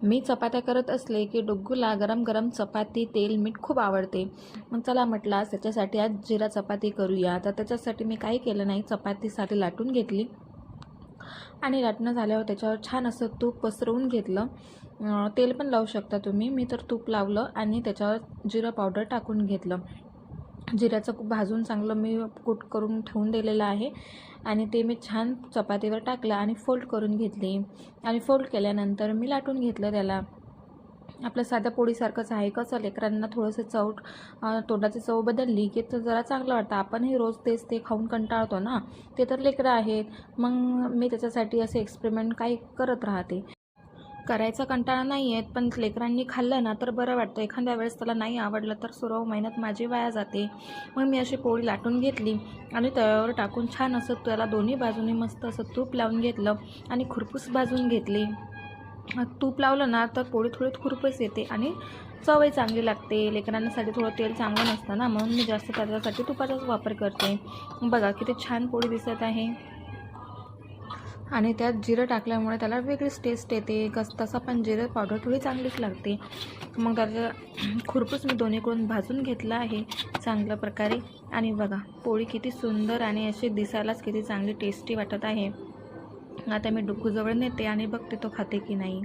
मी चपात्या करत असले की डुग्गूला गरम गरम चपाती तेल मीठ खूप आवडते. मग चला म्हटलं आज त्याच्यासाठी आज जिरा चपाती करूया. तर त्याच्यासाठी मी काही केलं नाही, चपातीसाठी लाटून घेतली आणि लाटणं झाल्यावर त्याच्यावर छान असं तूप पसरवून घेतलं. तेल पण लावू शकता तुम्ही, मी तर तूप लावलं आणि त्याच्यावर जिरा पावडर टाकून घेतलं. जिऱ्याचं खूप भाजून चांगलं मी कूट करून ठेवून दिलेलं आहे आणि ते मी छान चपातीवर टाकलं आणि फोल्ड करून घेतली आणि फोल्ड केल्यानंतर मी लाटून घेतलं त्याला. आपलं साध्या पोळीसारखंच आहे. कसं लेकरांना थोडंसं तोंडाची चव बदलली की तर जरा चांगलं वाटतं. आपणही रोज तेच ते खाऊन कंटाळतो ना, ते तर लेकरं आहेत. मग मी त्याच्यासाठी असे एक्सपेरिमेंट काही करत राहते. करायचा कंटाळा नाही आहेत, पण लेकरांनी खाल्लं ना तर बरं वाटतं. एखाद्या वेळेस त्याला नाही आवडलं तर सर्व मेहनत माझी वाया जाते. मग मी अशी पोळी लाटून घेतली आणि तव्यावर टाकून छान असं त्याला दोन्ही बाजूनी मस्त असं तूप लावून घेतलं आणि खुरपूस भाजून घेतली. तूप लावलं ना तर पोळी थोडी खुरपूस येते आणि चवही चांगली लागते. लेकरांसाठी थोडं तेल चांगलं नसतं ना, म्हणून मी जास्त त्याच्यासाठी तुपाचाच वापर करते. बघा किती छान पोळी दिसत आहे आणि त्यात जिरं टाकल्यामुळे त्याला वेगळीच टेस्ट येते. तसं पण जिरं पावडर थोडी चांगलीच लागते. मग त्याच्या खुरपूस मी दोन्हीकडून भाजून घेतला आहे चांगल्या प्रकारे आणि बघा पोळी किती सुंदर आणि अशी दिसायलाच किती चांगली टेस्टी वाटत आहे. आता मी डुग्गूजवळ नेते आणि बघते तो खाते की नाही.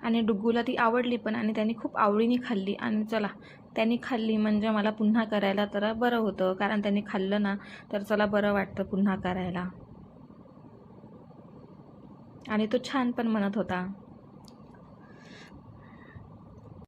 आणि डुग्गूला ती आवडली पण आणि त्याने खूप आवडीने खाल्ली आणि चला त्यांनी खाल्ली म्हणजे मला पुन्हा करायला तर बरं होतं, कारण त्यांनी खाल्लं ना तर चला बरं वाटतं पुन्हा करायला. आणि तो छान पण म्हणत होता.